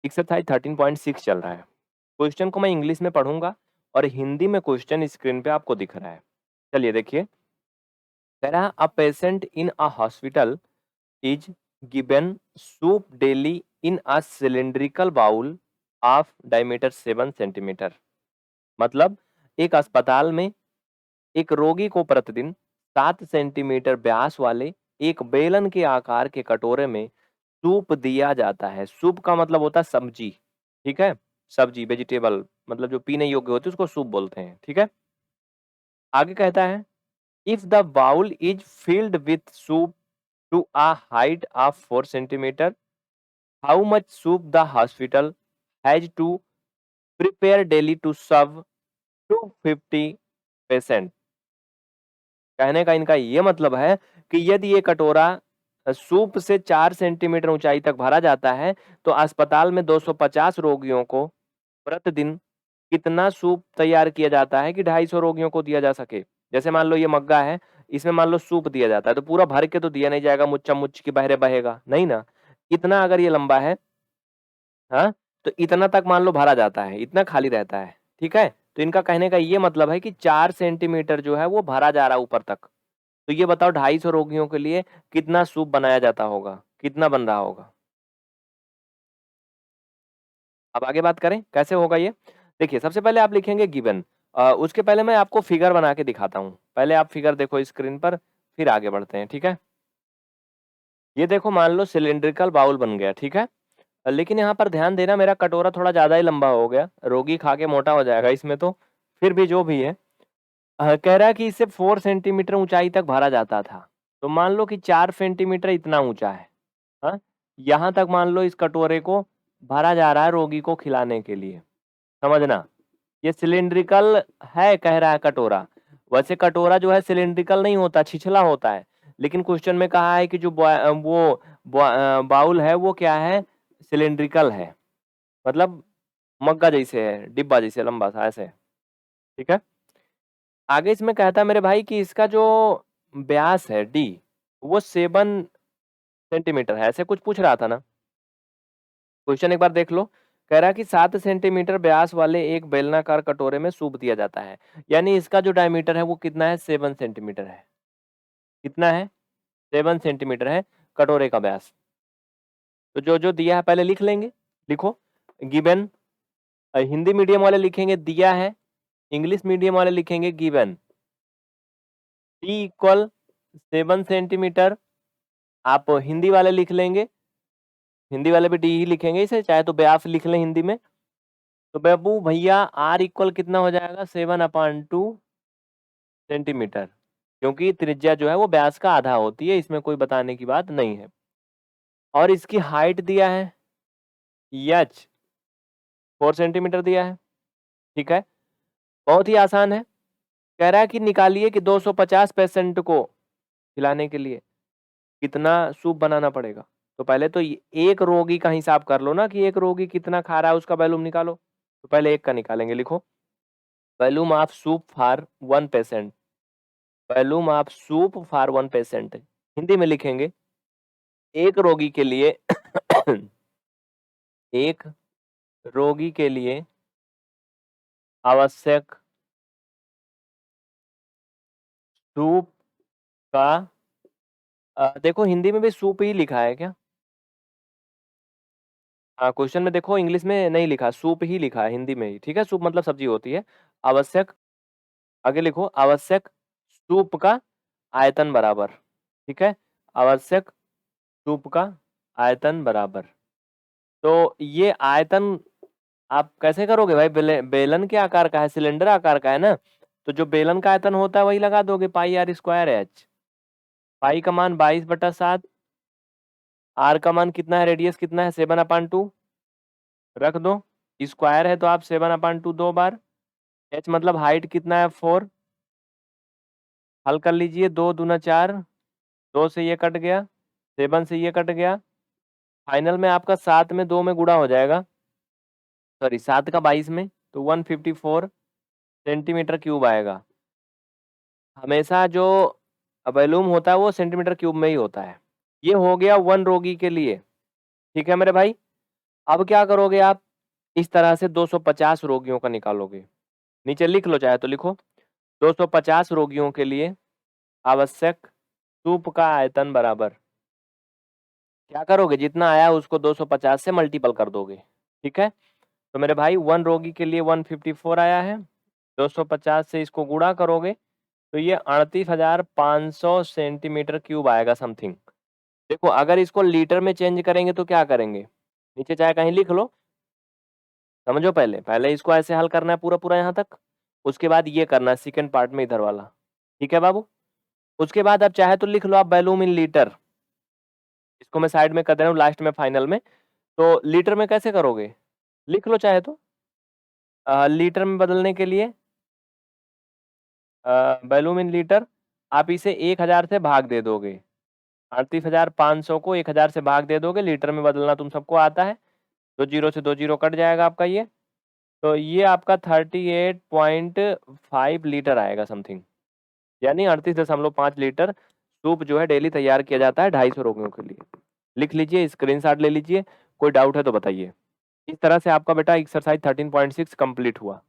Exercise 13.6 चल रहा है। क्वेश्चन को मैं इंग्लिश में पढ़ूंगा और हिंदी में क्वेश्चन स्क्रीन पे आपको दिख रहा है। चलिए देखिए, कह रहा a patient in a hospital is given soup daily in a cylindrical bowl of diameter 7 centimetre. मतलब एक अस्पताल में एक रोगी को प्रतिदिन 7 सेंटीमीटर व्यास वाले एक बेलन के आकार के कटोरे में सूप दिया जाता है। सूप का मतलब होता है सब्जी, ठीक है? सब्जी, वेजिटेबल, मतलब जो पीने योग्य होती है उसको सूप बोलते हैं, ठीक है? आगे कहता है if the bowl is filled with soup to a height of 4 centimetre, how much soup the hospital has to prepare daily to serve 250 patient. कहने का इनका ये मतलब है कि यदि ये कटोरा सूप से 4 सेंटीमीटर ऊंचाई तक भरा जाता है तो अस्पताल में 250 रोगियों को प्रतिदिन कितना सूप तैयार किया जाता है कि 250 रोगियों को दिया जा सके। जैसे मान लो ये मग्गा है, इसमें मान लो सूप दिया जाता है तो पूरा भर के तो दिया नहीं जाएगा, मुच्चा मुच्च की बहरे बहेगा नहीं ना। इतना अगर ये लंबा है, हाँ, तो इतना तक मान लो भरा जाता है, इतना खाली रहता है, ठीक है? तो इनका कहने का ये मतलब है कि 4 सेंटीमीटर जो है वो भरा जा रहा है ऊपर तक। तो ये बताओ 250 रोगियों के लिए कितना सूप बनाया जाता होगा, कितना बन रहा होगा? अब आगे बात करें कैसे होगा ये। देखिए, सबसे पहले आप लिखेंगे गिवन। उसके पहले मैं आपको फिगर बना के दिखाता हूँ। पहले आप फिगर देखो स्क्रीन पर, फिर आगे बढ़ते हैं, ठीक है? ये देखो, मान लो सिलिंड्रिकल बाउल बन गया, ठीक है? लेकिन यहाँ पर ध्यान देना, मेरा कटोरा थोड़ा ज़्यादा ही लंबा हो गया, रोगी खा के मोटा हो जाएगा इसमें तो। फिर भी जो भी है, कह रहा है कि इसे 4 सेंटीमीटर ऊँचाई तक भरा जाता था। तो मान लो कि 4 सेंटीमीटर इतना ऊँचा है, हाँ? यहाँ तक मान लो इस कटोरे को भरा जा रहा है रोगी को खिलाने के लिए। समझना, ये सिलिंड्रिकल है कह रहा है कटोरा। वैसे कटोरा जो है सिलिंड्रिकल नहीं होता, छिछला होता है। लेकिन क्वेश्चन में कहा है कि जो बाउल है वो क्या है? सिलिंड्रिकल है। मतलब मग्गा जैसे है, डिब्बा जैसे लंबा सा ऐसे, ठीक है? आगे इसमें कहता है मेरे भाई कि इसका जो व्यास है डी, वो 7 सेंटीमीटर है, ऐसे कुछ पूछ रहा था ना? क्वेश्चन एक बार देख लो। कह रहा है कि 7 सेंटीमीटर व्यास वाले एक बेलनाकार कटोरे में सूप दिया जाता है। यानी इसका जो डायमीटर है वो कितना है? 7 सेंटीमीटर है। कितना है? 7 सेंटीमीटर है कटोरे का व्यास। तो जो जो दिया है पहले लिख लेंगे। लिखो, गिवन। हिंदी मीडियम वाले लिखेंगे दिया है, इंग्लिश मीडियम वाले लिखेंगे गिवन। T equal 7 centimetre. आप हिंदी वाले लिख लेंगे, हिंदी वाले भी डी ही लिखेंगे इसे, चाहे तो व्यास लिख लें हिंदी में। तो बाबू भैया आर इक्वल कितना हो जाएगा? 7/2 सेंटीमीटर, क्योंकि त्रिज्या जो है वो व्यास का आधा होती है, इसमें कोई बताने की बात नहीं है। और इसकी हाइट दिया है एच, 4 सेंटीमीटर दिया है, ठीक है? बहुत ही आसान है। कह रहा है कि निकालिए कि 250 पेशेंट को खिलाने के लिए कितना सूप बनाना पड़ेगा। तो पहले तो एक रोगी का हिसाब कर लो ना कि एक रोगी कितना खा रहा है, उसका वॉल्यूम निकालो। तो पहले एक का निकालेंगे, लिखो volume of soup for 1 patient. Volume of soup for 1 patient Hindi में लिखेंगे, एक रोगी के लिए एक रोगी के लिए आवश्यक सूप का, देखो हिंदी में भी सूप ही लिखा है क्या? हाँ, क्वेश्चन में देखो इंग्लिश में नहीं लिखा, सूप ही लिखा है हिंदी में ही, ठीक है? सूप मतलब सब्जी होती है। आवश्यक, आगे लिखो आवश्यक सूप का आयतन बराबर, ठीक है? आवश्यक सूप का आयतन बराबर। तो ये आयतन आप कैसे करोगे भाई? बेलन के आकार का है, सिलेंडर आकार का है ना, तो जो बेलन का आयतन होता है वही लगा दोगे, पाई आर स्क्वायर एच। पाई का मान 22/7, आर का मान कितना है, रेडियस कितना है, 7/2 रख दो। स्क्वायर है तो आप 7/2 दो बार। एच मतलब हाइट कितना है, 4। हल कर लीजिए, 2 दूना 4, 2 से ये कट गया, 7 से ये कट गया। फाइनल में आपका 7 में 2 में गुणा हो जाएगा, सॉरी 7 का 22 में, तो 154 सेंटीमीटर क्यूब आएगा। हमेशा जो वॉल्यूम होता है वो सेंटीमीटर क्यूब में ही होता है। ये हो गया 1 रोगी के लिए, ठीक है मेरे भाई? अब क्या करोगे आप, इस तरह से 250 रोगियों का निकालोगे। नीचे लिख लो, चाहे तो लिखो। 250 रोगियों के लिए आवश्यक सूप का आयतन बराबर, क्या करोगे, जितना आया उसको 250 से मल्टीपल कर दोगे। ठीक है, तो मेरे भाई 1 रोगी के लिए 154 आया है, 250 से इसको गुणा करोगे तो ये 38,500 सेंटीमीटर क्यूब आएगा समथिंग। देखो अगर इसको लीटर में चेंज करेंगे तो क्या करेंगे, नीचे चाहे कहीं लिख लो, समझो। पहले पहले इसको ऐसे हल करना है पूरा पूरा यहाँ तक, उसके बाद ये करना है सेकंड पार्ट में इधर वाला। ठीक है बाबू, उसके बाद अब चाहे तो लिख लो आप वॉल्यूम इन लीटर, इसको मैं साइड में कर दे रहा हूँ लास्ट में फाइनल में। तो लीटर में कैसे करोगे, लिख लो चाहे तो, लीटर में बदलने के लिए वॉल्यूम इन लीटर, आप इसे 1000 से भाग दे दोगे, 38,500 को 1000 से भाग दे दोगे, लीटर में बदलना तुम सबको आता है, 2 जीरो से 2 जीरो कट जाएगा आपका ये, तो ये आपका 38.5 लीटर आएगा समथिंग, यानी 38.5 लीटर सूप जो है डेली तैयार किया जाता है 250 रोगियों के लिए। लिख लीजिए, स्क्रीनशॉट ले लीजिए, कोई डाउट है तो बताइए। इस तरह से आपका बेटा एक्सरसाइज 13.6 कंप्लीट हुआ।